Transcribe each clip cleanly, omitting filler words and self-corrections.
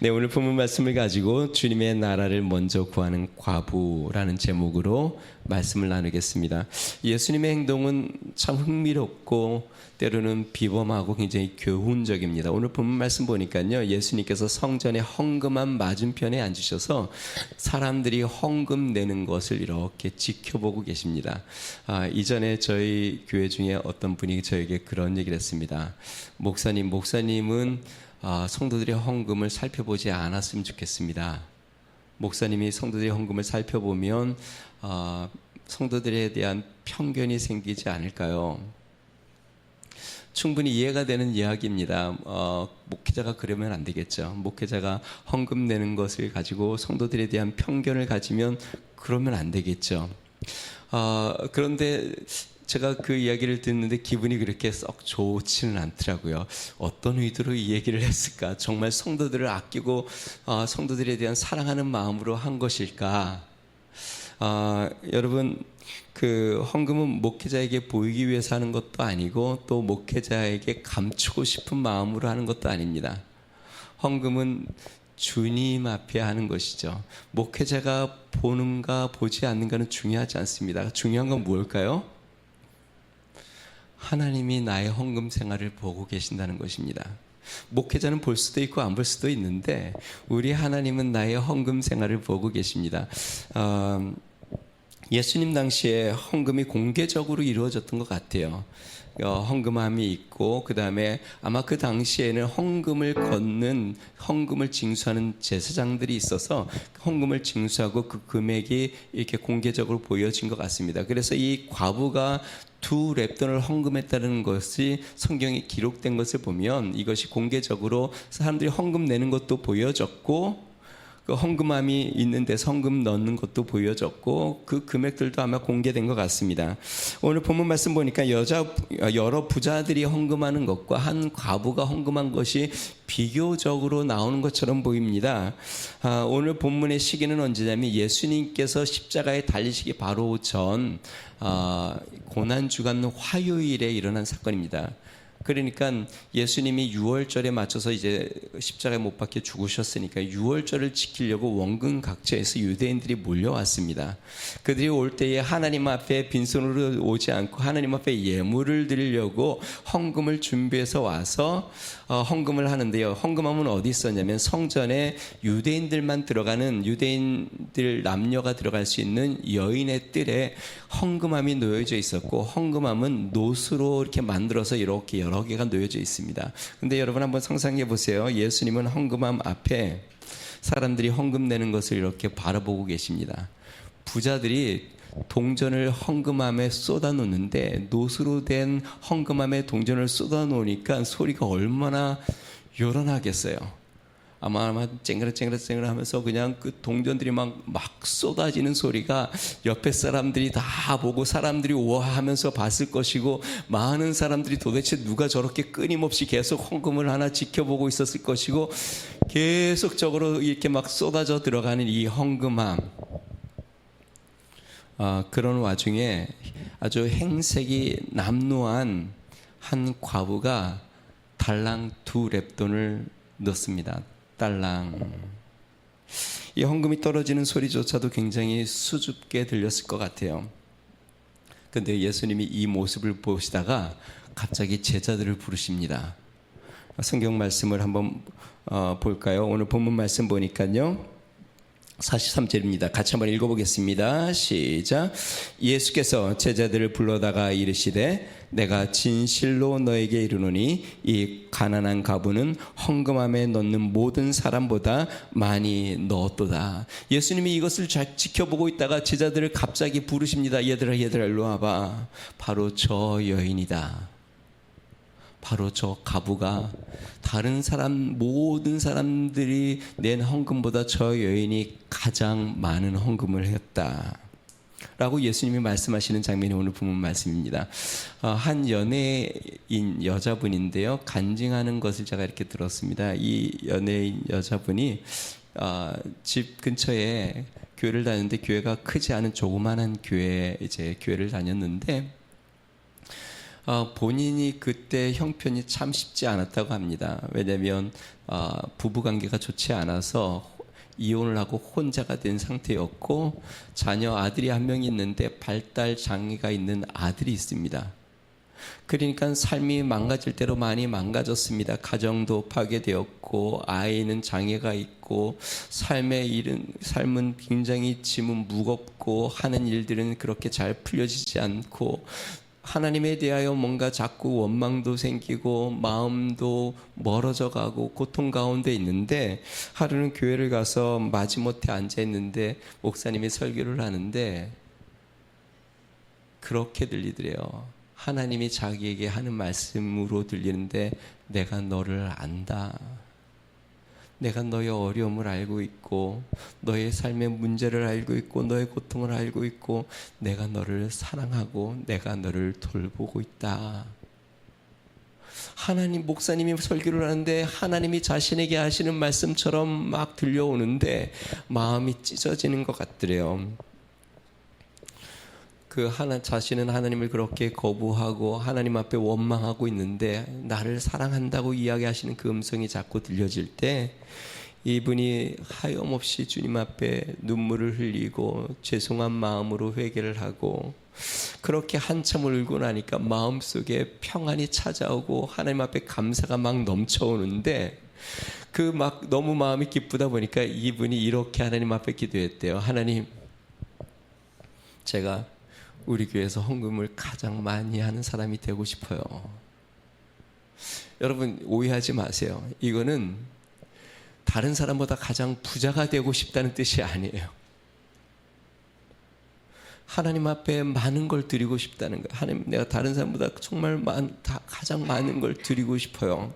네, 오늘 본문 말씀을 가지고 주님의 나라를 먼저 구하는 과부라는 제목으로 말씀을 나누겠습니다. 예수님의 행동은 참 흥미롭고 때로는 비범하고 굉장히 교훈적입니다. 오늘 본문 말씀 보니까요, 예수님께서 성전의 헌금함 맞은편에 앉으셔서 사람들이 헌금 내는 것을 이렇게 지켜보고 계십니다. 이전에 저희 교회 중에 어떤 분이 저에게 그런 얘기를 했습니다. 목사님은 성도들의 헌금을 살펴보지 않았으면 좋겠습니다. 목사님이 성도들의 헌금을 살펴보면 성도들에 대한 편견이 생기지 않을까요? 충분히 이해가 되는 이야기입니다. 목회자가 그러면 안 되겠죠. 목회자가 헌금 내는 것을 가지고 성도들에 대한 편견을 가지면 그러면 안 되겠죠. 그런데 제가 그 이야기를 듣는데 기분이 그렇게 썩 좋지는 않더라고요. 어떤 의도로 이 얘기를 했을까? 정말 성도들을 아끼고 성도들에 대한 사랑하는 마음으로 한 것일까? 여러분, 그 헌금은 목회자에게 보이기 위해서 하는 것도 아니고 또 목회자에게 감추고 싶은 마음으로 하는 것도 아닙니다. 헌금은 주님 앞에 하는 것이죠. 목회자가 보는가 보지 않는가는 중요하지 않습니다. 중요한 건 무엇일까요? 하나님이 나의 헌금 생활을 보고 계신다는 것입니다. 목회자는 볼 수도 있고 안 볼 수도 있는데 우리 하나님은 나의 헌금 생활을 보고 계십니다. 예수님 당시에 헌금이 공개적으로 이루어졌던 것 같아요. 헌금함이 있고 그 다음에 아마 그 당시에는 헌금을 징수하는 제사장들이 있어서 헌금을 징수하고 그 금액이 이렇게 공개적으로 보여진 것 같습니다. 그래서 이 과부가 2렙돈을 헌금했다는 것이 성경에 기록된 것을 보면 이것이 공개적으로 사람들이 헌금 내는 것도 보여졌고 그 헌금함이 있는 데서 헌금 넣는 것도 보여졌고 그 금액들도 아마 공개된 것 같습니다. 오늘 본문 말씀 보니까 여러 부자들이 헌금하는 것과 한 과부가 헌금한 것이 비교적으로 나오는 것처럼 보입니다. 오늘 본문의 시기는 언제냐면 예수님께서 십자가에 달리시기 바로 전 고난주간 화요일에 일어난 사건입니다. 그러니까 예수님이 6월절에 맞춰서 이제 십자가에 못 박혀 죽으셨으니까 6월절을 지키려고 원근 각처에서 유대인들이 몰려왔습니다. 그들이 올 때에 하나님 앞에 빈손으로 오지 않고 하나님 앞에 예물을 드리려고 헌금을 준비해서 와서 헌금을 하는데요. 헌금함은 어디 있었냐면 성전에 유대인들만 들어가는 유대인들 남녀가 들어갈 수 있는 여인의 뜰에 헌금함이 놓여져 있었고 헌금함은 노수로 이렇게 만들어서 이렇게 여러 개가 놓여져 있습니다. 근데 여러분 한번 상상해 보세요. 예수님은 헌금함 앞에 사람들이 헌금 내는 것을 이렇게 바라보고 계십니다. 부자들이 동전을 헌금함에 쏟아 놓는데 노수로 된 헌금함에 동전을 쏟아 놓으니까 소리가 얼마나 요란하겠어요. 아마 쨍그라 하면서 그냥 그 동전들이 막 쏟아지는 소리가 옆에 사람들이 다 보고 사람들이 우아하면서 봤을 것이고 많은 사람들이 도대체 누가 저렇게 끊임없이 계속 헌금을 하나 지켜보고 있었을 것이고 계속적으로 이렇게 막 쏟아져 들어가는 이 헌금함. 그런 와중에 아주 행색이 남루한 한 과부가 달랑 2렙돈을 넣습니다. 달랑. 이 헌금이 떨어지는 소리조차도 굉장히 수줍게 들렸을 것 같아요. 그런데 예수님이 이 모습을 보시다가 갑자기 제자들을 부르십니다. 성경 말씀을 한번 볼까요? 오늘 본문 말씀 보니까요 43절입니다. 같이 한번 읽어보겠습니다. 시작. 예수께서 제자들을 불러다가 이르시되 내가 진실로 너에게 이르노니 이 가난한 과부는 헌금함에 넣는 모든 사람보다 많이 넣었도다. 예수님이 이것을 잘 지켜보고 있다가 제자들을 갑자기 부르십니다. 얘들아 일로 와봐. 바로 저 여인이다. 바로 저 과부가 다른 모든 사람들이 낸 헌금보다 저 여인이 가장 많은 헌금을 했다 라고 예수님이 말씀하시는 장면이 오늘 본문 말씀입니다. 한 연예인 여자분인데요, 간증하는 것을 제가 이렇게 들었습니다. 이 연예인 여자분이 집 근처에 교회를 다녔는데 교회가 크지 않은 조그마한 교회를 다녔는데 본인이 그때 형편이 참 쉽지 않았다고 합니다. 왜냐하면 부부관계가 좋지 않아서 이혼을 하고 혼자가 된 상태였고 자녀 아들이 한 명 있는데 발달 장애가 있는 아들이 있습니다. 그러니까 삶이 망가질 대로 많이 망가졌습니다. 가정도 파괴되었고 아이는 장애가 있고 삶은 굉장히 짐은 무겁고 하는 일들은 그렇게 잘 풀려지지 않고 하나님에 대하여 뭔가 자꾸 원망도 생기고 마음도 멀어져 가고 고통 가운데 있는데 하루는 교회를 가서 마지못해 앉아 있는데 목사님이 설교를 하는데 그렇게 들리더래요. 하나님이 자기에게 하는 말씀으로 들리는데 내가 너를 안다. 내가 너의 어려움을 알고 있고 너의 삶의 문제를 알고 있고 너의 고통을 알고 있고 내가 너를 사랑하고 내가 너를 돌보고 있다. 하나님 목사님이 설교를 하는데 하나님이 자신에게 하시는 말씀처럼 막 들려오는데 마음이 찢어지는 것 같더래요. 자신은 하나님을 그렇게 거부하고 하나님 앞에 원망하고 있는데 나를 사랑한다고 이야기하시는 그 음성이 자꾸 들려질 때 이분이 하염없이 주님 앞에 눈물을 흘리고 죄송한 마음으로 회개를 하고 그렇게 한참 울고 나니까 마음속에 평안이 찾아오고 하나님 앞에 감사가 막 넘쳐오는데 막 너무 마음이 기쁘다 보니까 이분이 이렇게 하나님 앞에 기도했대요. 하나님, 제가 우리 교회에서 헌금을 가장 많이 하는 사람이 되고 싶어요. 여러분 오해하지 마세요. 이거는 다른 사람보다 가장 부자가 되고 싶다는 뜻이 아니에요. 하나님 앞에 많은 걸 드리고 싶다는 거예요. 하나님, 내가 다른 사람보다 정말 가장 많은 걸 드리고 싶어요.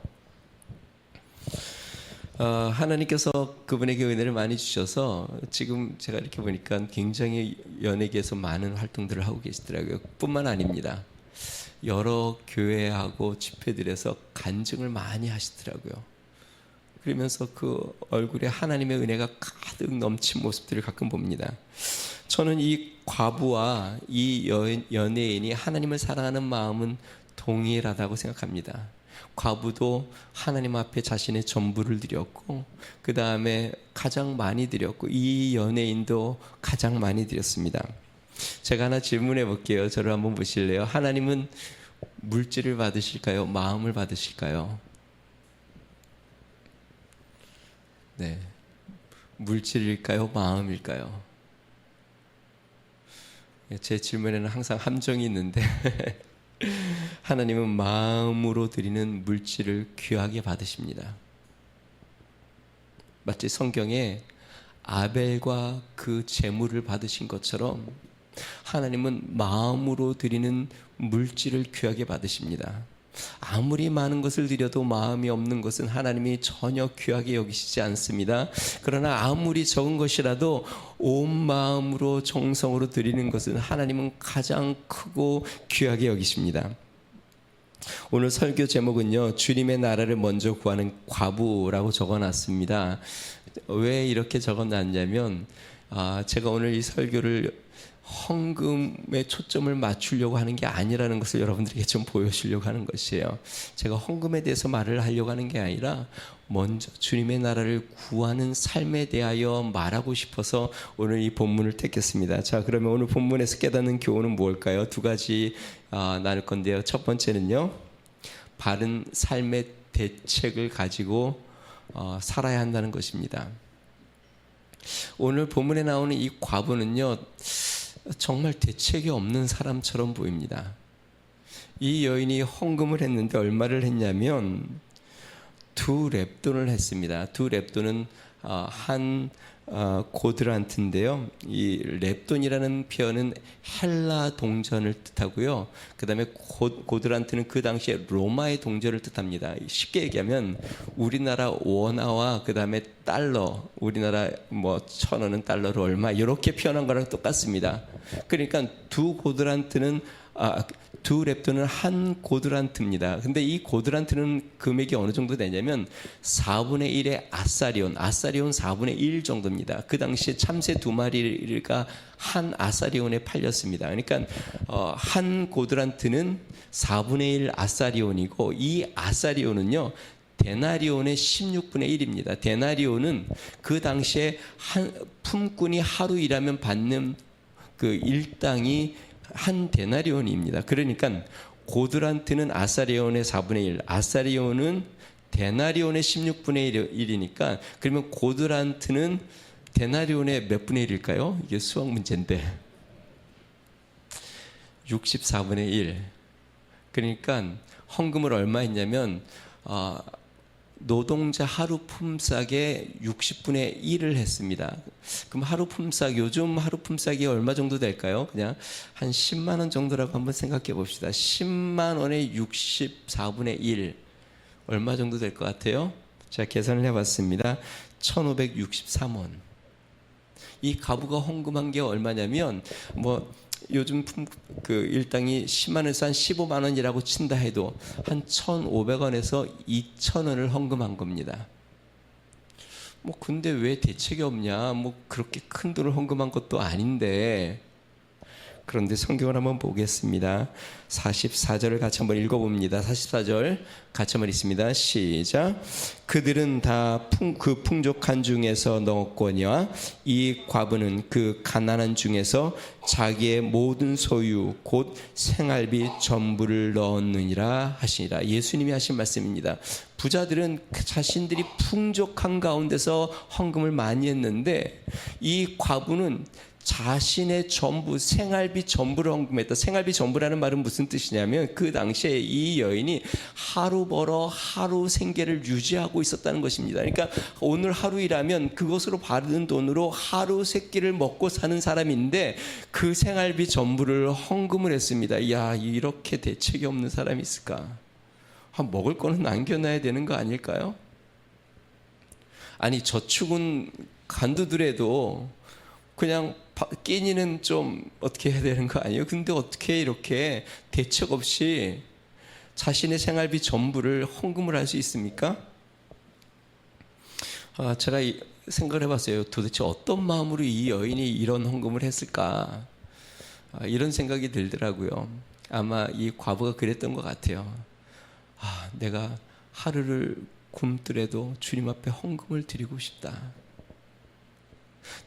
하나님께서 그분에게 은혜를 많이 주셔서 지금 제가 이렇게 보니까 굉장히 연예계에서 많은 활동들을 하고 계시더라고요. 뿐만 아닙니다. 여러 교회하고 집회들에서 간증을 많이 하시더라고요. 그러면서 그 얼굴에 하나님의 은혜가 가득 넘친 모습들을 가끔 봅니다. 저는 이 과부와 이 연예인이 하나님을 사랑하는 마음은 동일하다고 생각합니다. 과부도 하나님 앞에 자신의 전부를 드렸고 그 다음에 가장 많이 드렸고 이 연예인도 가장 많이 드렸습니다. 제가 하나 질문해 볼게요. 저를 한번 보실래요? 하나님은 물질을 받으실까요? 마음을 받으실까요? 네, 물질일까요? 마음일까요? 제 질문에는 항상 함정이 있는데 하나님은 마음으로 드리는 물질을 귀하게 받으십니다. 마치 성경에 아벨과 그 제물을 받으신 것처럼 하나님은 마음으로 드리는 물질을 귀하게 받으십니다. 아무리 많은 것을 드려도 마음이 없는 것은 하나님이 전혀 귀하게 여기시지 않습니다. 그러나 아무리 적은 것이라도 온 마음으로 정성으로 드리는 것은 하나님은 가장 크고 귀하게 여기십니다. 오늘 설교 제목은요, 주님의 나라를 먼저 구하는 과부라고 적어놨습니다. 왜 이렇게 적어놨냐면 제가 오늘 이 설교를 헌금에 초점을 맞추려고 하는 게 아니라는 것을 여러분들에게 좀 보여주려고 하는 것이에요. 제가 헌금에 대해서 말을 하려고 하는 게 아니라 먼저 주님의 나라를 구하는 삶에 대하여 말하고 싶어서 오늘 이 본문을 택했습니다. 자, 그러면 오늘 본문에서 깨닫는 교훈은 무엇일까요? 두 가지 나눌 건데요. 첫 번째는요, 바른 삶의 대책을 가지고 살아야 한다는 것입니다. 오늘 본문에 나오는 이 과부는요, 정말 대책이 없는 사람처럼 보입니다. 이 여인이 헌금을 했는데 얼마를 했냐면 2렙돈을 했습니다. 2렙돈은 한 고드란트인데요. 이 렙돈이라는 표현은 헬라 동전을 뜻하고요. 그 다음에 고드란트는 그 당시에 로마의 동전을 뜻합니다. 쉽게 얘기하면 우리나라 원화와 그 다음에 달러, 우리나라 1,000원은 달러로 얼마 이렇게 표현한 거랑 똑같습니다. 그러니까 두 고드란트는 두 렙돈은 한 고드란트입니다. 근데 이 고드란트는 금액이 어느 정도 되냐면 4분의 1의 아사리온 4분의 1 정도입니다. 그 당시에 참새 2마리가 한 아사리온에 팔렸습니다. 그러니까 한 고드란트는 4분의 1 아사리온이고, 이 아사리온은요 데나리온의 16분의 1입니다. 데나리온은 그 당시에 한 품꾼이 하루 일하면 받는 그 일당이 한 데나리온입니다. 그러니까 고드란트는 아사리온의 4분의 1, 아사리온은 데나리온의 16분의 1이니까, 그러면 고드란트는 데나리온의 몇 분의 1일까요? 이게 수학 문제인데 64분의 1. 그러니까 헌금을 얼마 했냐면 노동자 하루 품삯의 60분의 1을 했습니다. 그럼 하루 품삯, 요즘 하루 품삯이 얼마 정도 될까요? 그냥 한 10만 원 정도라고 한번 생각해 봅시다. 10만 원의 64분의 1 얼마 정도 될 것 같아요? 제가 계산을 해봤습니다. 1563원. 이 가부가 헌금한 게 얼마냐면, 요즘 그 일당이 10만 원에서 한 15만 원이라고 친다 해도 한 1,500원에서 2,000원을 헌금한 겁니다. 근데 왜 대책이 없냐? 그렇게 큰 돈을 헌금한 것도 아닌데. 그런데 성경을 한번 보겠습니다. 44절을 같이 한번 읽어봅니다. 44절 같이 한번 읽습니다. 시작. 그들은 다 그 풍족한 중에서 넣었거니와 이 과부는 그 가난한 중에서 자기의 모든 소유 곧 생활비 전부를 넣었느니라 하시니라. 예수님이 하신 말씀입니다. 부자들은 자신들이 풍족한 가운데서 헌금을 많이 했는데, 이 과부는 자신의 전부, 생활비 전부를 헌금했다. 생활비 전부라는 말은 무슨 뜻이냐면, 그 당시에 이 여인이 하루 벌어 하루 생계를 유지하고 있었다는 것입니다. 그러니까 오늘 하루 일하면 그것으로 받은 돈으로 하루 세 끼를 먹고 사는 사람인데, 그 생활비 전부를 헌금을 했습니다. 이야, 이렇게 대책이 없는 사람이 있을까? 먹을 거는 남겨놔야 되는 거 아닐까요? 아니, 저축은 간두더라도 그냥 끼니는 좀 어떻게 해야 되는 거 아니에요? 근데 어떻게 이렇게 대책 없이 자신의 생활비 전부를 헌금을 할 수 있습니까? 제가 생각을 해봤어요. 도대체 어떤 마음으로 이 여인이 이런 헌금을 했을까? 이런 생각이 들더라고요. 아마 이 과부가 그랬던 것 같아요. 내가 하루를 굶더라도 주님 앞에 헌금을 드리고 싶다.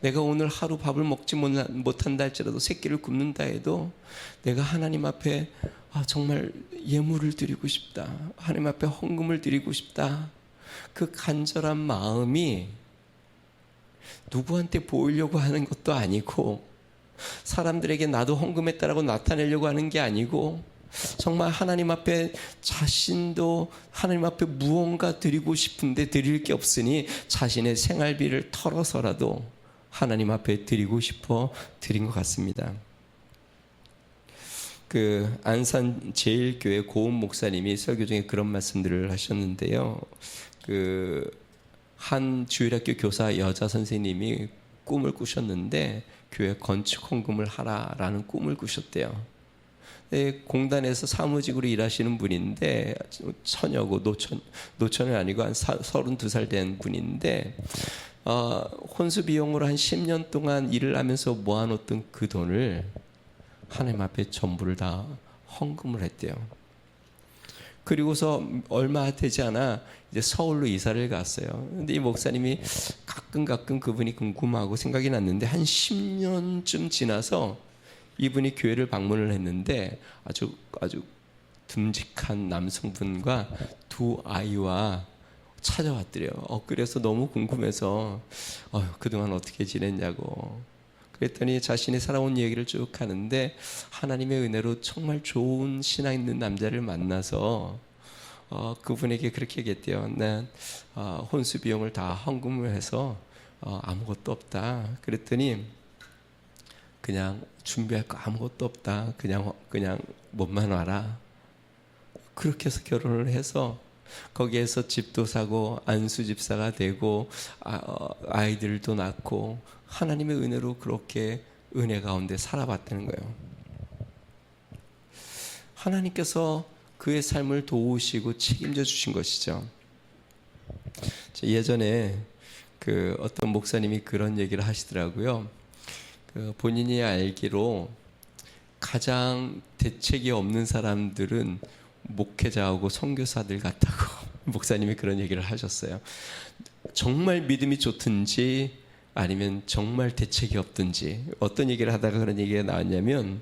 내가 오늘 하루 밥을 먹지 못한다 할지라도 세 끼를 굶는다 해도 내가 하나님 앞에 정말 예물을 드리고 싶다. 하나님 앞에 헌금을 드리고 싶다. 그 간절한 마음이 누구한테 보이려고 하는 것도 아니고, 사람들에게 나도 헌금했다라고 나타내려고 하는 게 아니고, 정말 하나님 앞에 자신도 하나님 앞에 무언가 드리고 싶은데 드릴 게 없으니 자신의 생활비를 털어서라도 하나님 앞에 드리고 싶어 드린 것 같습니다. 그 안산 제일교회 고은 목사님이 설교 중에 그런 말씀들을 하셨는데요. 그 한 주일학교 교사 여자 선생님이 꿈을 꾸셨는데 교회 건축 헌금을 하라라는 꿈을 꾸셨대요. 공단에서 사무직으로 일하시는 분인데, 처녀고 노천은 아니고 한 32살 된 분인데, 혼수 비용으로 한 10년 동안 일을 하면서 모아놓던 그 돈을 하나님 앞에 전부를 다 헌금을 했대요. 그리고서 얼마 되지 않아 이제 서울로 이사를 갔어요. 근데 이 목사님이 가끔 그분이 궁금하고 생각이 났는데, 한 10년쯤 지나서 이분이 교회를 방문을 했는데 아주 듬직한 남성분과 두 아이와 찾아왔더래요. 그래서 너무 궁금해서 그동안 어떻게 지냈냐고. 그랬더니 자신이 살아온 얘기를 쭉 하는데, 하나님의 은혜로 정말 좋은 신앙 있는 남자를 만나서 그분에게 그렇게 얘기했대요. 난 혼수 비용을 다 헌금을 해서 아무것도 없다. 그랬더니 그냥 준비할 거 아무것도 없다. 그냥 몸만 와라. 그렇게 해서 결혼을 해서 거기에서 집도 사고 안수 집사가 되고 아이들도 낳고 하나님의 은혜로 그렇게 은혜 가운데 살아봤다는 거예요. 하나님께서 그의 삶을 도우시고 책임져 주신 것이죠. 예전에 그 어떤 목사님이 그런 얘기를 하시더라고요. 그 본인이 알기로 가장 대책이 없는 사람들은 목회자하고 선교사들 같다고 목사님이 그런 얘기를 하셨어요. 정말 믿음이 좋든지 아니면 정말 대책이 없든지. 어떤 얘기를 하다가 그런 얘기가 나왔냐면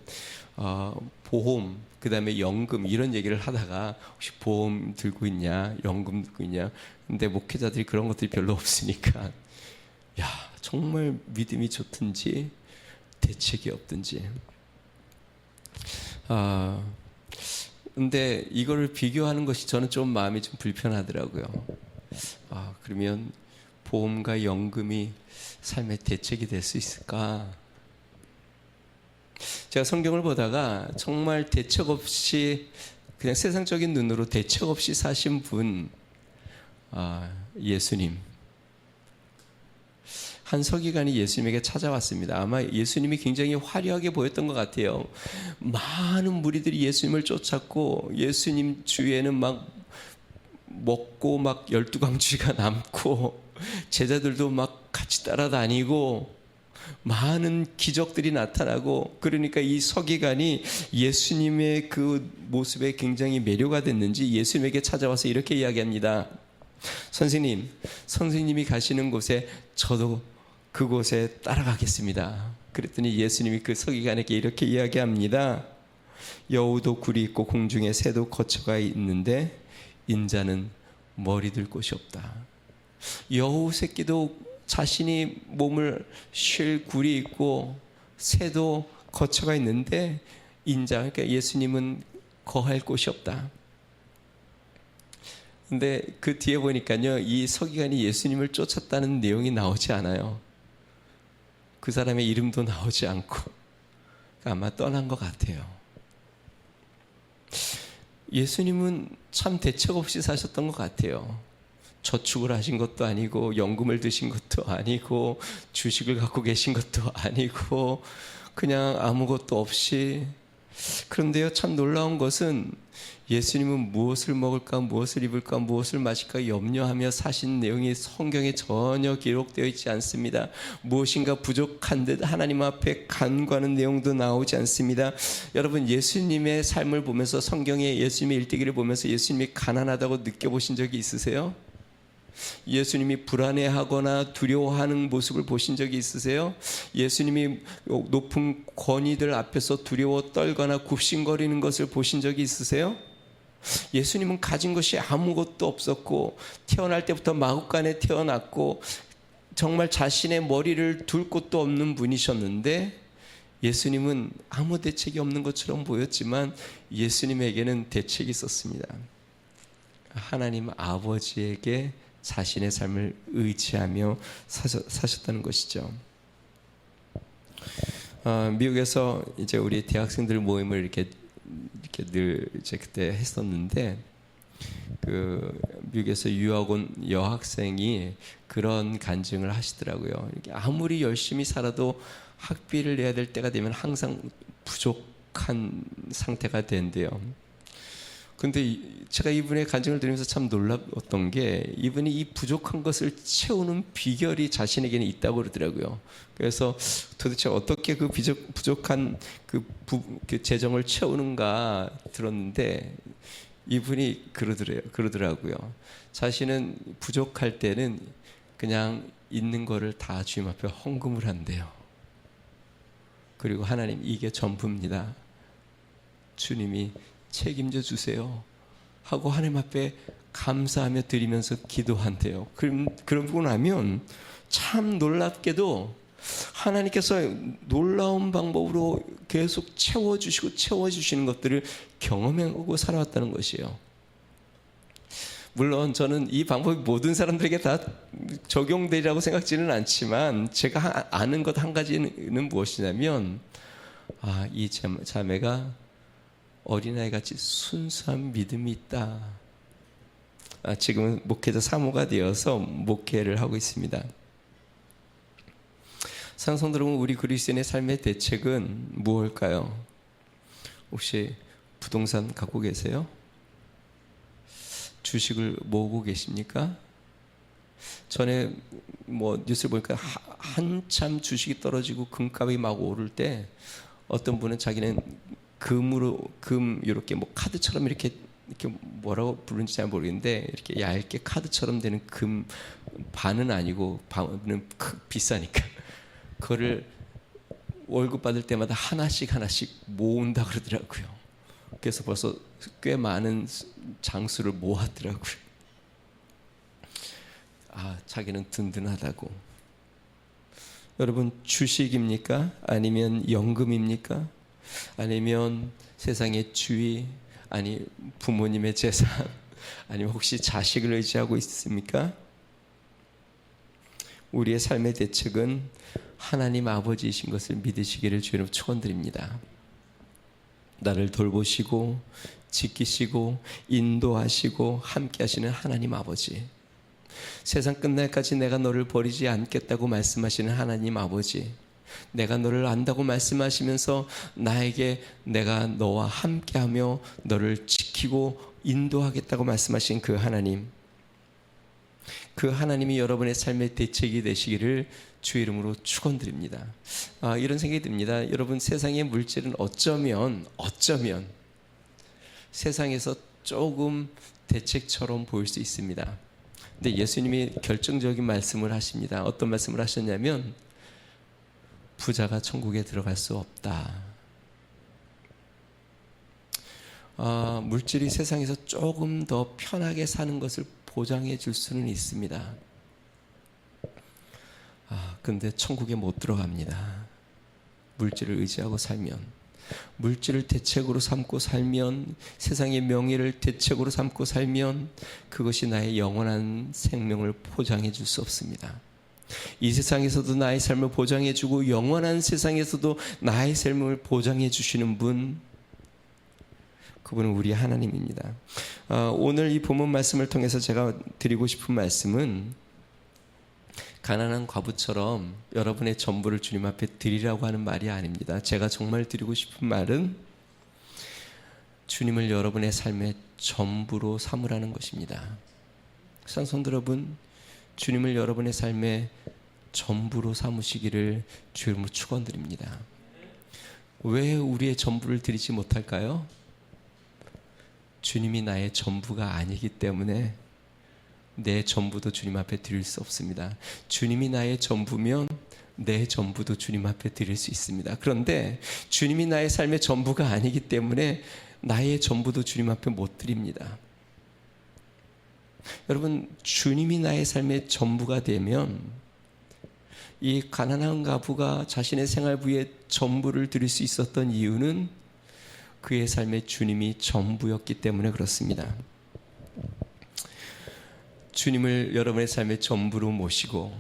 보험, 그 다음에 연금 이런 얘기를 하다가 혹시 보험 들고 있냐, 연금 들고 있냐. 근데 목회자들이 그런 것들이 별로 없으니까 야, 정말 믿음이 좋든지 대책이 없든지. 근데 이거를 비교하는 것이 저는 좀 마음이 좀 불편하더라고요. 그러면 보험과 연금이 삶의 대책이 될 수 있을까? 제가 성경을 보다가 정말 대책 없이 그냥 세상적인 눈으로 대책 없이 사신 분, 예수님. 한 서기관이 예수님에게 찾아왔습니다. 아마 예수님이 굉장히 화려하게 보였던 것 같아요. 많은 무리들이 예수님을 쫓았고 예수님 주위에는 막 먹고 막 12광주리가 남고 제자들도 막 같이 따라다니고 많은 기적들이 나타나고, 그러니까 이 서기관이 예수님의 그 모습에 굉장히 매료가 됐는지 예수님에게 찾아와서 이렇게 이야기합니다. 선생님이 가시는 곳에 저도 그곳에 따라가겠습니다. 그랬더니 예수님이 그 서기관에게 이렇게 이야기합니다. 여우도 굴이 있고 공중에 새도 거처가 있는데 인자는 머리 들 곳이 없다. 여우 새끼도 자신이 몸을 쉴 굴이 있고 새도 거처가 있는데 인자, 그러니까 예수님은 거할 곳이 없다. 근데 그 뒤에 보니까요, 이 서기관이 예수님을 쫓았다는 내용이 나오지 않아요. 그 사람의 이름도 나오지 않고 아마 떠난 것 같아요. 예수님은 참 대책 없이 사셨던 것 같아요. 저축을 하신 것도 아니고 연금을 드신 것도 아니고 주식을 갖고 계신 것도 아니고 그냥 아무것도 없이. 그런데요, 참 놀라운 것은 예수님은 무엇을 먹을까, 무엇을 입을까, 무엇을 마실까 염려하며 사신 내용이 성경에 전혀 기록되어 있지 않습니다. 무엇인가 부족한 듯 하나님 앞에 간구하는 내용도 나오지 않습니다. 여러분, 예수님의 삶을 보면서, 성경에 예수님의 일대기를 보면서 예수님이 가난하다고 느껴보신 적이 있으세요? 예수님이 불안해하거나 두려워하는 모습을 보신 적이 있으세요? 예수님이 높은 권위들 앞에서 두려워 떨거나 굽신거리는 것을 보신 적이 있으세요? 예수님은 가진 것이 아무것도 없었고 태어날 때부터 마구간에 태어났고 정말 자신의 머리를 둘 곳도 없는 분이셨는데, 예수님은 아무 대책이 없는 것처럼 보였지만 예수님에게는 대책이 있었습니다. 하나님 아버지에게 자신의 삶을 의지하며 사셨다는 것이죠. 미국에서 이제 우리 대학생들 모임을 이렇게 늘 이제 그때 했었는데, 그 미국에서 유학 온 여학생이 그런 간증을 하시더라고요. 아무리 열심히 살아도 학비를 내야 될 때가 되면 항상 부족한 상태가 된대요. 근데 제가 이분의 간증을 들으면서 참 놀랐던 게, 이분이 이 부족한 것을 채우는 비결이 자신에게는 있다고 그러더라고요. 그래서 도대체 어떻게 그 부족한 그 재정을 채우는가 들었는데, 이분이 그러더라고요. 자신은 부족할 때는 그냥 있는 거를 다 주님 앞에 헌금을 한대요. 그리고 하나님, 이게 전부입니다. 주님이 책임져 주세요 하고 하나님 앞에 감사하며 드리면서 기도한대요. 그러고 나면 참 놀랍게도 하나님께서 놀라운 방법으로 계속 채워주시는 것들을 경험하고 살아왔다는 것이에요. 물론 저는 이 방법이 모든 사람들에게 다 적용되리라고 생각지는 않지만, 제가 아는 것 한 가지는 무엇이냐면, 이 자매가 어린아이같이 순수한 믿음이 있다. 지금은 목회자 사모가 되어서 목회를 하고 있습니다. 사랑하는 성도 여러분, 우리 그리스도인의 삶의 대책은 무엇일까요? 혹시 부동산 갖고 계세요? 주식을 모으고 계십니까? 전에 뭐 뉴스를 보니까 한참 주식이 떨어지고 금값이 막 오를 때 어떤 분은 자기는 금 이렇게 뭐 카드처럼 이렇게 뭐라고 부르는지 잘 모르겠는데 이렇게 얇게 카드처럼 되는 금 반은 아니고 반은 비싸니까 그거를 월급 받을 때마다 하나씩 모은다 그러더라고요. 그래서 벌써 꽤 많은 장수를 모았더라고요. 자기는 든든하다고. 여러분, 주식입니까? 아니면 연금입니까? 아니면 세상의 주의, 아니 부모님의 재산, 아니면 혹시 자식을 의지하고 있습니까? 우리의 삶의 대책은 하나님 아버지이신 것을 믿으시기를 주님 축원드립니다. 나를 돌보시고 지키시고 인도하시고 함께 하시는 하나님 아버지, 세상 끝날까지 내가 너를 버리지 않겠다고 말씀하시는 하나님 아버지, 내가 너를 안다고 말씀하시면서 나에게 내가 너와 함께하며 너를 지키고 인도하겠다고 말씀하신 그 하나님, 그 하나님이 여러분의 삶의 대책이 되시기를 주의 이름으로 축원드립니다. 이런 생각이 듭니다. 여러분, 세상의 물질은 어쩌면 세상에서 조금 대책처럼 보일 수 있습니다. 근데 예수님이 결정적인 말씀을 하십니다. 어떤 말씀을 하셨냐면 부자가 천국에 들어갈 수 없다. 물질이 세상에서 조금 더 편하게 사는 것을 보장해 줄 수는 있습니다. 근데 천국에 못 들어갑니다. 물질을 의지하고 살면, 물질을 대책으로 삼고 살면, 세상의 명예를 대책으로 삼고 살면 그것이 나의 영원한 생명을 보장해 줄 수 없습니다. 이 세상에서도 나의 삶을 보장해 주고 영원한 세상에서도 나의 삶을 보장해 주시는 분, 그분은 우리 하나님입니다. 오늘 이 본문 말씀을 통해서 제가 드리고 싶은 말씀은 가난한 과부처럼 여러분의 전부를 주님 앞에 드리라고 하는 말이 아닙니다. 제가 정말 드리고 싶은 말은 주님을 여러분의 삶의 전부로 삼으라는 것입니다. 성도 여러분, 주님을 여러분의 삶의 전부로 삼으시기를 주 이름으로 축원드립니다. 왜 우리의 전부를 드리지 못할까요? 주님이 나의 전부가 아니기 때문에 내 전부도 주님 앞에 드릴 수 없습니다. 주님이 나의 전부면 내 전부도 주님 앞에 드릴 수 있습니다. 그런데 주님이 나의 삶의 전부가 아니기 때문에 나의 전부도 주님 앞에 못 드립니다. 여러분, 주님이 나의 삶의 전부가 되면 이 가난한 과부가 자신의 생활부에 전부를 드릴 수 있었던 이유는 그의 삶에 주님이 전부였기 때문에 그렇습니다. 주님을 여러분의 삶의 전부로 모시고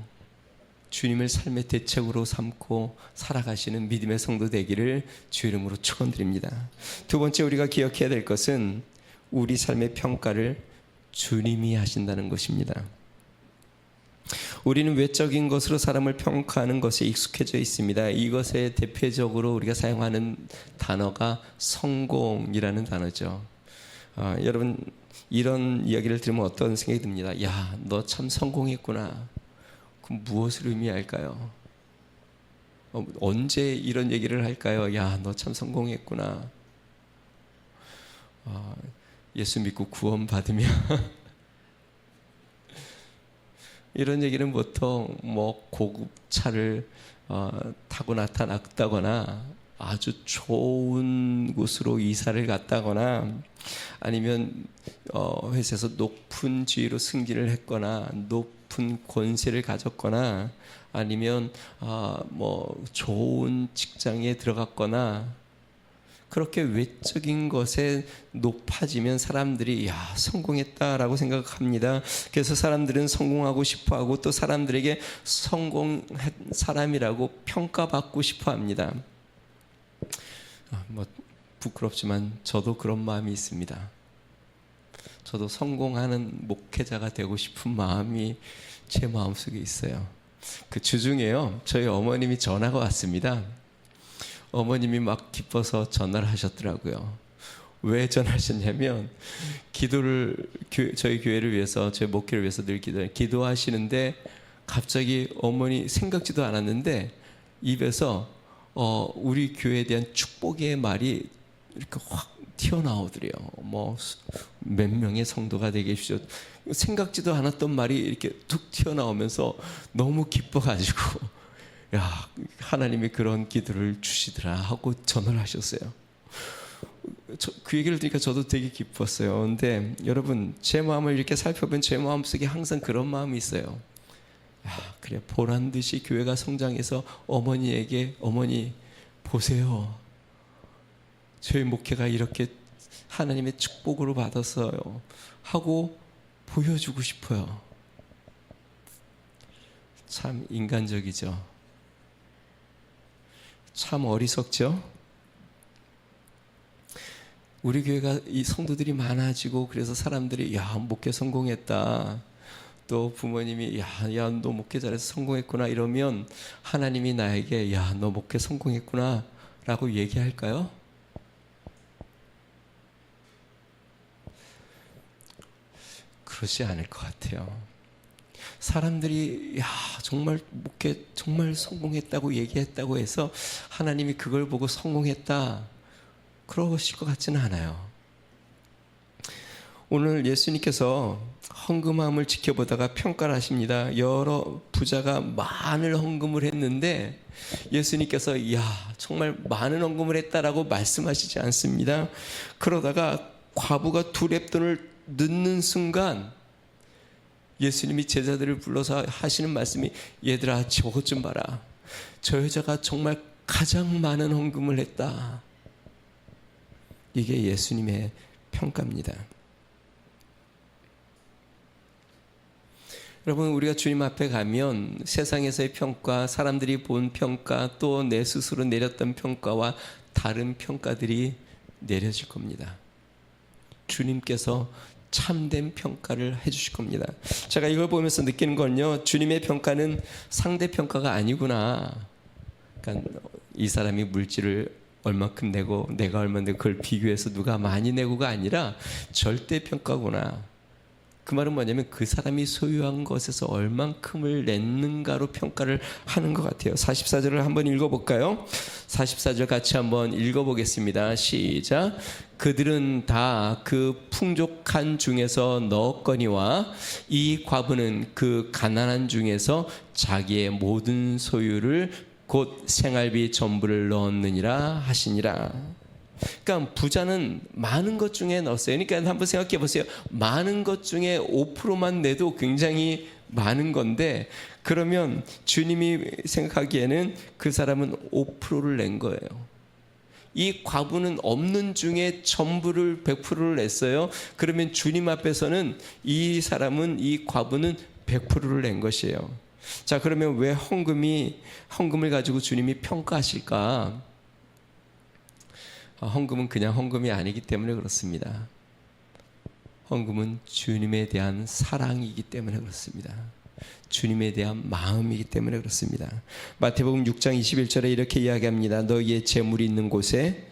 주님을 삶의 대책으로 삼고 살아가시는 믿음의 성도 되기를 주 이름으로 축원드립니다. 두 번째, 우리가 기억해야 될 것은 우리 삶의 평가를 주님이 하신다는 것입니다. 우리는 외적인 것으로 사람을 평가하는 것에 익숙해져 있습니다. 이것에 대표적으로 우리가 사용하는 단어가 성공이라는 단어죠. 여러분, 이런 이야기를 들으면 어떤 생각이 듭니다. 야, 너 참 성공했구나. 그럼 무엇을 의미할까요? 언제 이런 얘기를 할까요? 야, 너 참 성공했구나. 예수 믿고 구원 받으면 이런 얘기는 보통 뭐 고급 차를 타고 나타났다거나 아주 좋은 곳으로 이사를 갔다거나 아니면 회사에서 높은 지위로 승진을 했거나 높은 권세를 가졌거나 아니면 뭐 좋은 직장에 들어갔거나 그렇게 외적인 것에 높아지면 사람들이 야, 성공했다라고 생각합니다. 그래서 사람들은 성공하고 싶어하고 또 사람들에게 성공한 사람이라고 평가받고 싶어합니다. 뭐 부끄럽지만 저도 그런 마음이 있습니다. 저도 성공하는 목회자가 되고 싶은 마음이 제 마음속에 있어요. 그 주중에요, 저희 어머님이 전화가 왔습니다. 어머님이 막 기뻐서 전화를 하셨더라고요. 왜 전하셨냐면 저희 교회를 위해서, 저희 목회를 위해서 늘 기도하시는데 갑자기 어머니 생각지도 않았는데 입에서 우리 교회에 대한 축복의 말이 이렇게 확 튀어나오더래요. 뭐 몇 명의 성도가 되게 해주셔. 생각지도 않았던 말이 이렇게 툭 튀어나오면서 너무 기뻐가지고 야, 하나님이 그런 기도를 주시더라 하고 전화를 하셨어요. 그 얘기를 들으니까 저도 되게 기뻤어요. 근데 여러분, 제 마음을 이렇게 살펴보면 제 마음속에 항상 그런 마음이 있어요. 야, 그래, 보란 듯이 교회가 성장해서 어머니에게, 어머니 보세요, 저희 목회가 이렇게 하나님의 축복으로 받았어요 하고 보여주고 싶어요. 참 인간적이죠. 참 어리석죠. 우리 교회가 이 성도들이 많아지고 그래서 사람들이 야, 목회 성공했다, 또 부모님이 야 너 목회 잘해서 성공했구나 이러면 하나님이 나에게 야, 너 목회 성공했구나 라고 얘기할까요? 그러지 않을 것 같아요. 사람들이 야, 정말 목회 정말 성공했다고 얘기했다고 해서 하나님이 그걸 보고 성공했다 그러실 것 같지는 않아요. 오늘 예수님께서 헌금함을 지켜보다가 평가를 하십니다. 여러 부자가 많은 헌금을 했는데 예수님께서 야, 정말 많은 헌금을 했다라고 말씀하시지 않습니다. 그러다가 과부가 2렙돈을 넣는 순간 예수님이 제자들을 불러서 하시는 말씀이 얘들아, 저것 좀 봐라, 저 여자가 정말 가장 많은 헌금을 했다. 이게 예수님의 평가입니다. 여러분, 우리가 주님 앞에 가면 세상에서의 평가, 사람들이 본 평가, 또 내 스스로 내렸던 평가와 다른 평가들이 내려질 겁니다. 주님께서 참된 평가를 해주실 겁니다. 제가 이걸 보면서 느끼는 건요, 주님의 평가는 상대평가가 아니구나. 그러니까 이 사람이 물질을 얼마큼 내고 내가 얼마 내고 그걸 비교해서 누가 많이 내고가 아니라 절대평가구나. 그 말은 뭐냐면 그 사람이 소유한 것에서 얼만큼을 냈는가로 평가를 하는 것 같아요. 44절을 한번 읽어볼까요? 44절 같이 한번 읽어보겠습니다. 시작. 그들은 다 그 풍족한 중에서 넣었거니와 이 과부는 그 가난한 중에서 자기의 모든 소유를 곧 생활비 전부를 넣었느니라 하시니라. 그러니까 부자는 많은 것 중에 넣었어요. 그러니까 한번 생각해 보세요. 많은 것 중에 5%만 내도 굉장히 많은 건데, 그러면 주님이 생각하기에는 그 사람은 5%를 낸 거예요. 이 과부는 없는 중에 전부를 100%를 냈어요. 그러면 주님 앞에서는 이 사람은, 이 과부는 100%를 낸 것이에요. 자, 그러면 왜 헌금을 가지고 주님이 평가하실까? 헌금은 그냥 헌금이 아니기 때문에 그렇습니다. 헌금은 주님에 대한 사랑이기 때문에 그렇습니다. 주님에 대한 마음이기 때문에 그렇습니다. 마태복음 6장 21절에 이렇게 이야기합니다. 너희의 재물이 있는 곳에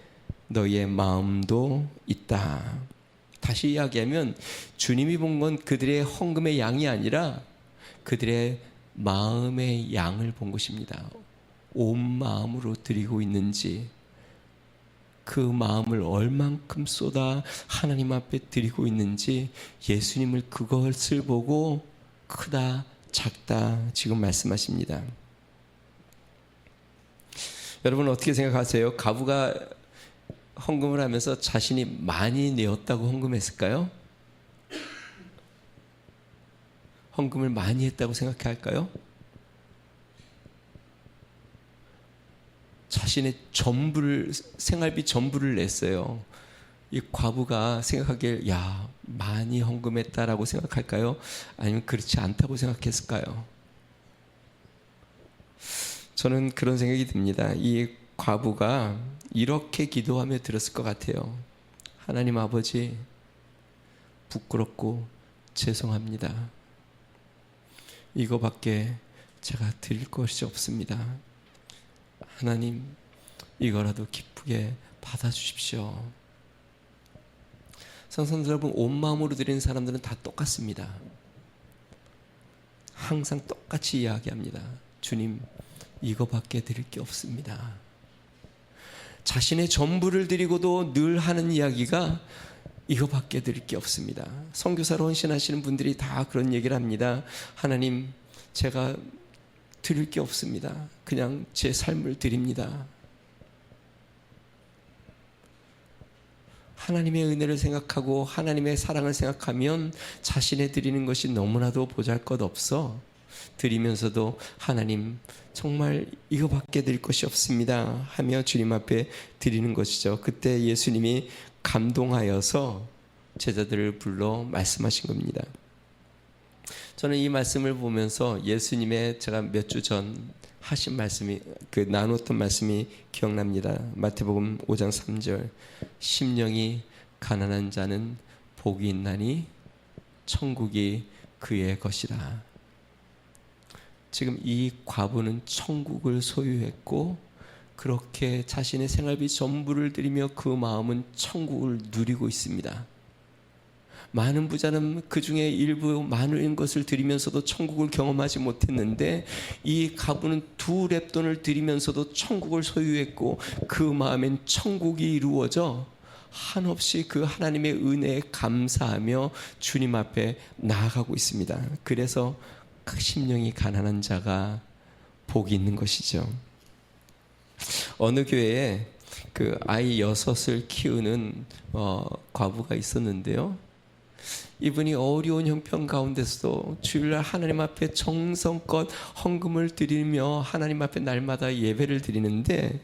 너희의 마음도 있다. 다시 이야기하면 주님이 본 건 그들의 헌금의 양이 아니라 그들의 마음의 양을 본 것입니다. 온 마음으로 드리고 있는지, 그 마음을 얼만큼 쏟아 하나님 앞에 드리고 있는지, 예수님을 그것을 보고 크다 작다 지금 말씀하십니다. 여러분 어떻게 생각하세요? 과부가 헌금을 하면서 자신이 많이 내었다고 헌금했을까요? 헌금을 많이 했다고 생각할까요? 자신의 전부를, 생활비 전부를 냈어요. 이 과부가 생각하기에 야, 많이 헌금했다라고 생각할까요? 아니면 그렇지 않다고 생각했을까요? 저는 그런 생각이 듭니다. 이 과부가 이렇게 기도하며 들었을 것 같아요. 하나님 아버지, 부끄럽고 죄송합니다. 이거밖에 제가 드릴 것이 없습니다. 하나님, 이거라도 기쁘게 받아주십시오. 성도 여러분, 온 마음으로 드리는 사람들은 다 똑같습니다. 항상 똑같이 이야기합니다. 주님, 이거밖에 드릴 게 없습니다. 자신의 전부를 드리고도 늘 하는 이야기가 이거밖에 드릴 게 없습니다. 선교사로 헌신하시는 분들이 다 그런 얘기를 합니다. 하나님, 제가 드릴 게 없습니다. 그냥 제 삶을 드립니다. 하나님의 은혜를 생각하고 하나님의 사랑을 생각하면 자신의 드리는 것이 너무나도 보잘것없어 드리면서도 하나님, 정말 이거밖에 드릴 것이 없습니다 하며 주님 앞에 드리는 것이죠. 그때 예수님이 감동하여서 제자들을 불러 말씀하신 겁니다. 저는 이 말씀을 보면서 예수님의 제가 몇 주 전 하신 말씀이, 나눴던 말씀이 기억납니다. 마태복음 5장 3절, 심령이 가난한 자는 복이 있나니 천국이 그의 것이라. 지금 이 과부는 천국을 소유했고 그렇게 자신의 생활비 전부를 드리며 그 마음은 천국을 누리고 있습니다. 많은 부자는 그 중에 일부 많은 것을 드리면서도 천국을 경험하지 못했는데, 이 가부는 2렙돈을 드리면서도 천국을 소유했고 그 마음엔 천국이 이루어져 한없이 그 하나님의 은혜에 감사하며 주님 앞에 나아가고 있습니다. 그래서 심령이 가난한 자가 복이 있는 것이죠. 어느 교회에 아이 6을 키우는 과부가 있었는데요. 이분이 어려운 형편 가운데서도 주일날 하나님 앞에 정성껏 헌금을 드리며 하나님 앞에 날마다 예배를 드리는데,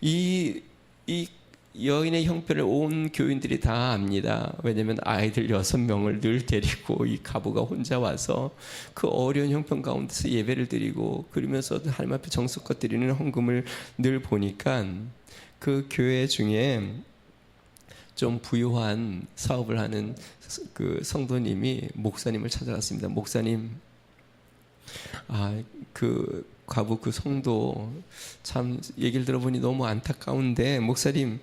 이 여인의 형편을 온 교인들이 다 압니다. 왜냐하면 아이들 6명을 늘 데리고 이 가부가 혼자 와서 그 어려운 형편 가운데서 예배를 드리고 그러면서 하나님 앞에 정성껏 드리는 헌금을 늘 보니까, 그 교회 중에 좀 부유한 사업을 하는 그 성도님이 목사님을 찾아갔습니다. 목사님, 그 과부 그 성도 참 얘기를 들어보니 너무 안타까운데, 목사님,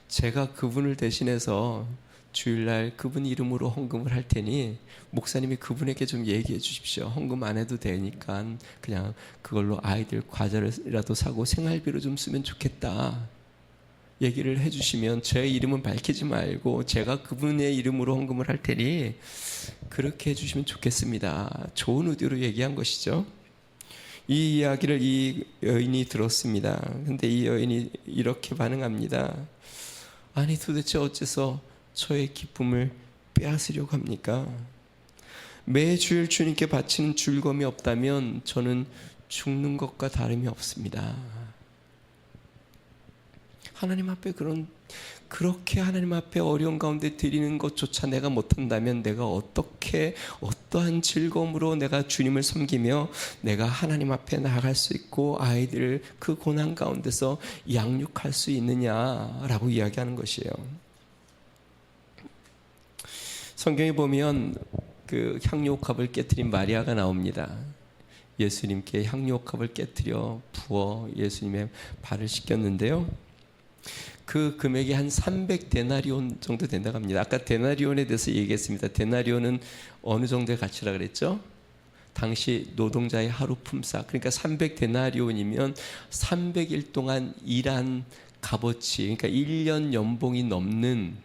제가 그분을 대신해서 주일날 그분 이름으로 헌금을 할 테니 목사님이 그분에게 좀 얘기해 주십시오. 헌금 안 해도 되니까 그냥 그걸로 아이들 과자라도 사고 생활비로 좀 쓰면 좋겠다 얘기를 해주시면 제 이름은 밝히지 말고 제가 그분의 이름으로 헌금을 할 테니 그렇게 해주시면 좋겠습니다. 좋은 의도로 얘기한 것이죠. 이 이야기를 이 여인이 들었습니다. 근데 이 여인이 이렇게 반응합니다. 아니, 도대체 어째서 저의 기쁨을 빼앗으려고 합니까? 매주일 주님께 바치는 즐거움이 없다면 저는 죽는 것과 다름이 없습니다. 하나님 앞에 그렇게 하나님 앞에 어려운 가운데 드리는 것조차 내가 못한다면 내가 어떻게 어떠한 즐거움으로 내가 주님을 섬기며 내가 하나님 앞에 나아갈 수 있고 아이들을 그 고난 가운데서 양육할 수 있느냐라고 이야기하는 것이에요. 성경에 보면 그 향유옥합을 깨뜨린 마리아가 나옵니다. 예수님께 향유옥합을 깨뜨려 부어 예수님의 발을 씻겼는데요. 그 금액이 한 300데나리온 정도 된다고 합니다. 아까 데나리온에 대해서 얘기했습니다. 데나리온은 어느 정도의 가치라 그랬죠? 당시 노동자의 하루 품삯. 그러니까 300데나리온이면 300일 동안 일한 값어치, 그러니까 1년 연봉이 넘는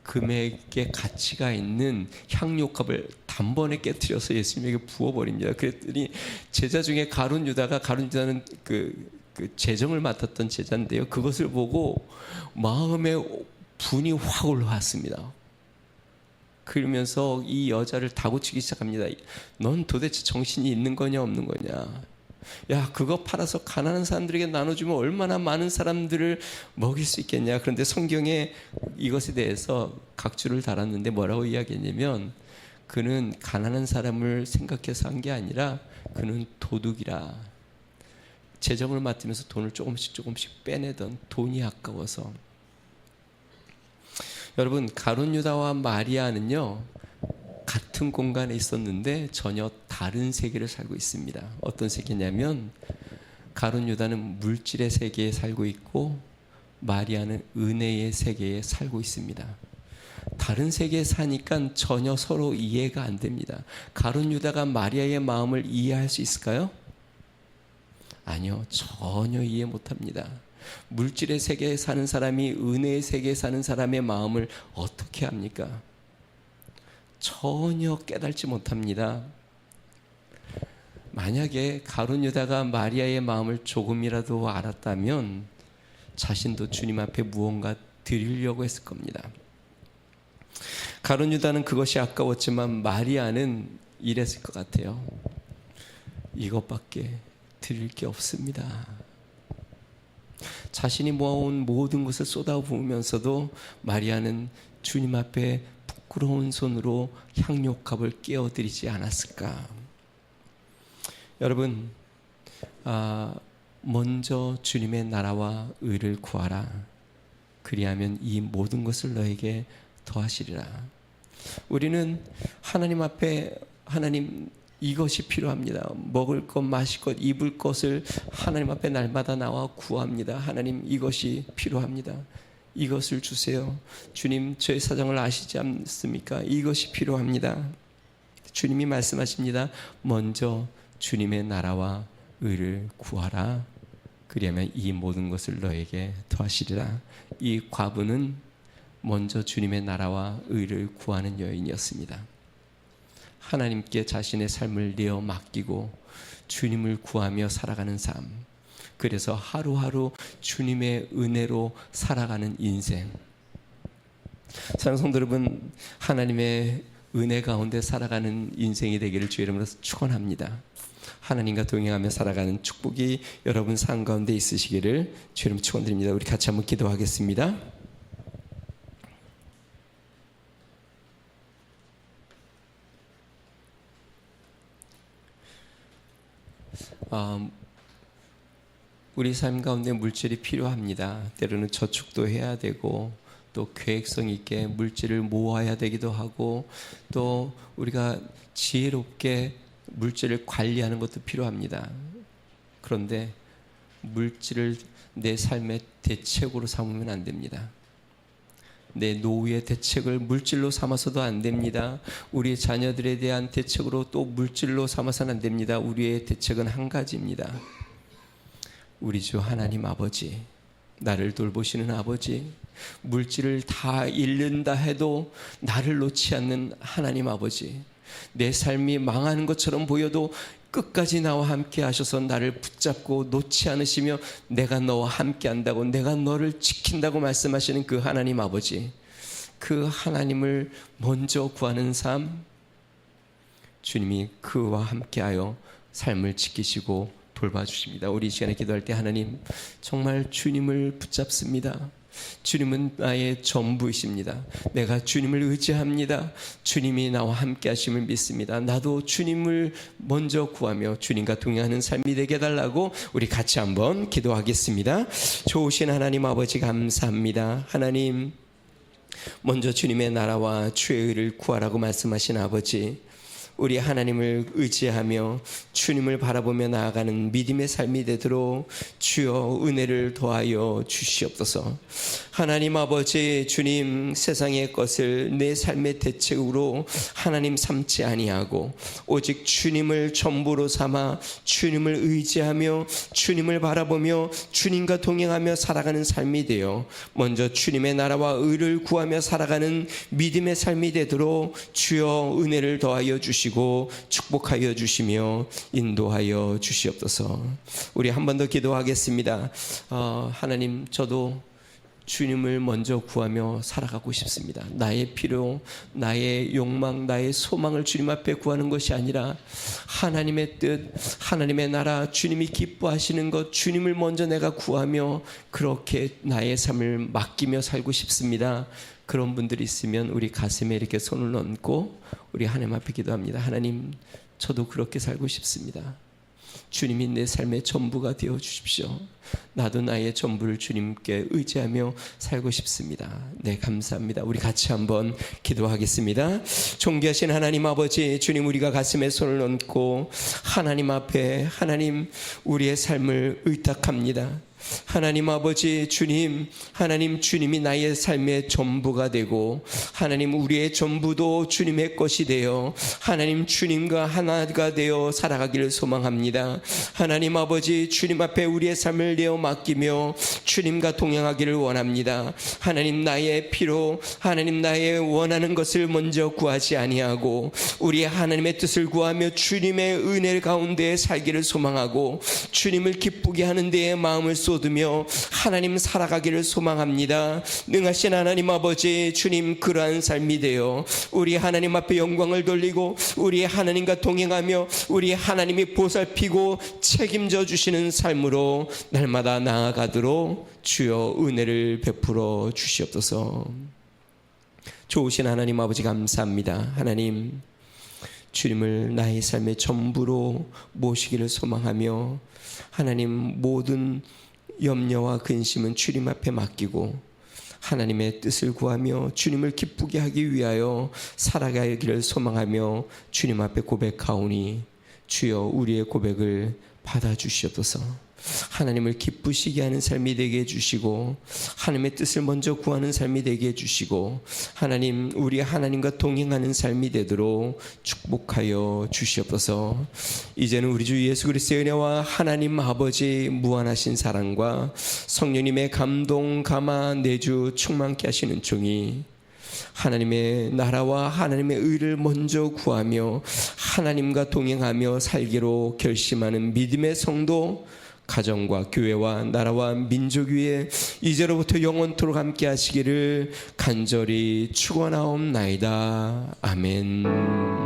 금액의 가치가 있는 향유옥합을 단번에 깨뜨려서 예수님에게 부어버립니다. 그랬더니 제자 중에 가룟 유다는 그 재정을 맡았던 제자인데요. 그것을 보고 마음에 분이 확 올라왔습니다. 그러면서 이 여자를 다구치기 시작합니다. 넌 도대체 정신이 있는 거냐 없는 거냐. 야, 그거 팔아서 가난한 사람들에게 나눠주면 얼마나 많은 사람들을 먹일 수 있겠냐. 그런데 성경에 이것에 대해서 각주를 달았는데 뭐라고 이야기했냐면, 그는 가난한 사람을 생각해서 한 게 아니라 그는 도둑이라. 재정을 맡으면서 돈을 조금씩 빼내던, 돈이 아까워서. 여러분, 가룟 유다와 마리아는요 같은 공간에 있었는데 전혀 다른 세계를 살고 있습니다. 어떤 세계냐면, 가룟 유다는 물질의 세계에 살고 있고 마리아는 은혜의 세계에 살고 있습니다. 다른 세계에 사니까 전혀 서로 이해가 안 됩니다. 가룟 유다가 마리아의 마음을 이해할 수 있을까요? 아니요, 전혀 이해 못합니다. 물질의 세계에 사는 사람이 은혜의 세계에 사는 사람의 마음을 어떻게 합니까? 전혀 깨달지 못합니다. 만약에 가룟 유다가 마리아의 마음을 조금이라도 알았다면 자신도 주님 앞에 무언가 드리려고 했을 겁니다. 가룟 유다는 그것이 아까웠지만 마리아는 이랬을 것 같아요. 이것밖에 드릴 게 없습니다. 자신이 모아온 모든 것을 쏟아부으면서도 마리아는 주님 앞에 부끄러운 손으로 향료값을 끼워드리지 않았을까? 여러분, 먼저 주님의 나라와 의를 구하라. 그리하면 이 모든 것을 너에게 더하시리라. 우리는 하나님 앞에 하나님 이것이 필요합니다. 먹을 것, 마실 것, 입을 것을 하나님 앞에 날마다 나와 구합니다. 하나님 이것이 필요합니다. 이것을 주세요. 주님 저의 사정을 아시지 않습니까? 이것이 필요합니다. 주님이 말씀하십니다. 먼저 주님의 나라와 의를 구하라. 그리하면 이 모든 것을 너에게 더하시리라. 이 과부는 먼저 주님의 나라와 의를 구하는 여인이었습니다. 하나님께 자신의 삶을 내어 맡기고 주님을 구하며 살아가는 삶. 그래서 하루하루 주님의 은혜로 살아가는 인생. 사랑하는 성도 여러분, 하나님의 은혜 가운데 살아가는 인생이 되기를 주의 이름으로 축원합니다. 하나님과 동행하며 살아가는 축복이 여러분 삶 가운데 있으시기를 주의 이름으로 축원드립니다. 우리 같이 한번 기도하겠습니다. 우리 삶 가운데 물질이 필요합니다. 때로는 저축도 해야 되고 또 계획성 있게 물질을 모아야 되기도 하고 또 우리가 지혜롭게 물질을 관리하는 것도 필요합니다. 그런데 물질을 내 삶의 대책으로 삼으면 안 됩니다. 내 노후의 대책을 물질로 삼아서도 안 됩니다. 우리 자녀들에 대한 대책으로 또 물질로 삼아서는 안 됩니다. 우리의 대책은 한 가지입니다. 우리 주 하나님 아버지, 나를 돌보시는 아버지, 물질을 다 잃는다 해도 나를 놓지 않는 하나님 아버지, 내 삶이 망하는 것처럼 보여도 끝까지 나와 함께 하셔서 나를 붙잡고 놓지 않으시며 내가 너와 함께 한다고, 내가 너를 지킨다고 말씀하시는 그 하나님 아버지, 그 하나님을 먼저 구하는 삶, 주님이 그와 함께하여 삶을 지키시고 돌봐주십니다. 우리 이 시간에 기도할 때 하나님 정말 주님을 붙잡습니다. 주님은 나의 전부이십니다. 내가 주님을 의지합니다. 주님이 나와 함께 하심을 믿습니다. 나도 주님을 먼저 구하며 주님과 동행하는 삶이 되게 해달라고 우리 같이 한번 기도하겠습니다. 좋으신 하나님 아버지 감사합니다. 하나님 먼저 주님의 나라와 주의 의를 구하라고 말씀하신 아버지, 우리 하나님을 의지하며 주님을 바라보며 나아가는 믿음의 삶이 되도록 주여 은혜를 더하여 주시옵소서. 하나님 아버지, 주님 세상의 것을 내 삶의 대책으로 하나님 삼지 아니하고 오직 주님을 전부로 삼아 주님을 의지하며 주님을 바라보며 주님과 동행하며 살아가는 삶이 되어 먼저 주님의 나라와 의를 구하며 살아가는 믿음의 삶이 되도록 주여 은혜를 더하여 주시고 축복하여 주시며 인도하여 주시옵소서. 우리 한 번 더 기도하겠습니다. 하나님, 저도 주님을 먼저 구하며 살아가고 싶습니다. 나의 필요, 나의 욕망, 나의 소망을 주님 앞에 구하는 것이 아니라 하나님의 뜻, 하나님의 나라, 주님이 기뻐하시는 것, 주님을 먼저 내가 구하며 그렇게 나의 삶을 맡기며 살고 싶습니다. 그런 분들이 있으면 우리 가슴에 이렇게 손을 얹고 우리 하나님 앞에 기도합니다. 하나님, 저도 그렇게 살고 싶습니다. 주님이 내 삶의 전부가 되어 주십시오. 나도 나의 전부를 주님께 의지하며 살고 싶습니다. 네, 감사합니다. 우리 같이 한번 기도하겠습니다. 존귀하신 하나님 아버지, 주님, 우리가 가슴에 손을 얹고 하나님 앞에 하나님 우리의 삶을 의탁합니다. 하나님 아버지 주님, 하나님 주님이 나의 삶의 전부가 되고 하나님 우리의 전부도 주님의 것이 되어 하나님 주님과 하나가 되어 살아가기를 소망합니다. 하나님 아버지 주님 앞에 우리의 삶을 내어 맡기며 주님과 동행하기를 원합니다. 하나님 나의 피로 하나님 나의 원하는 것을 먼저 구하지 아니하고 우리 하나님의 뜻을 구하며 주님의 은혜 가운데 살기를 소망하고 주님을 기쁘게 하는 데에 마음을 쏟으며 하나님 살아가기를 소망합니다. 능하신 하나님 아버지 주님, 그러한 삶이 되어 우리 하나님 앞에 영광을 돌리고 우리 하나님과 동행하며 우리 하나님이 보살피고 책임져 주시는 삶으로 날마다 나아가도록 주여 은혜를 베풀어 주시옵소서. 좋으신 하나님 아버지 감사합니다. 하나님 주님을 나의 삶의 전부로 모시기를 소망하며 하나님 모든 염려와 근심은 주님 앞에 맡기고 하나님의 뜻을 구하며 주님을 기쁘게 하기 위하여 살아가기를 소망하며 주님 앞에 고백하오니 주여 우리의 고백을 받아주시옵소서. 하나님을 기쁘시게 하는 삶이 되게 해주시고 하나님의 뜻을 먼저 구하는 삶이 되게 해주시고 하나님 우리 하나님과 동행하는 삶이 되도록 축복하여 주시옵소서. 이제는 우리 주 예수 그리스도의 은혜와 하나님 아버지 무한하신 사랑과 성령님의 감동 감화 내주 충만케 하시는 종이 하나님의 나라와 하나님의 의를 먼저 구하며 하나님과 동행하며 살기로 결심하는 믿음의 성도 가정과 교회와 나라와 민족 위에 이제로부터 영원토록 함께 하시기를 간절히 축원하옵나이다. 아멘.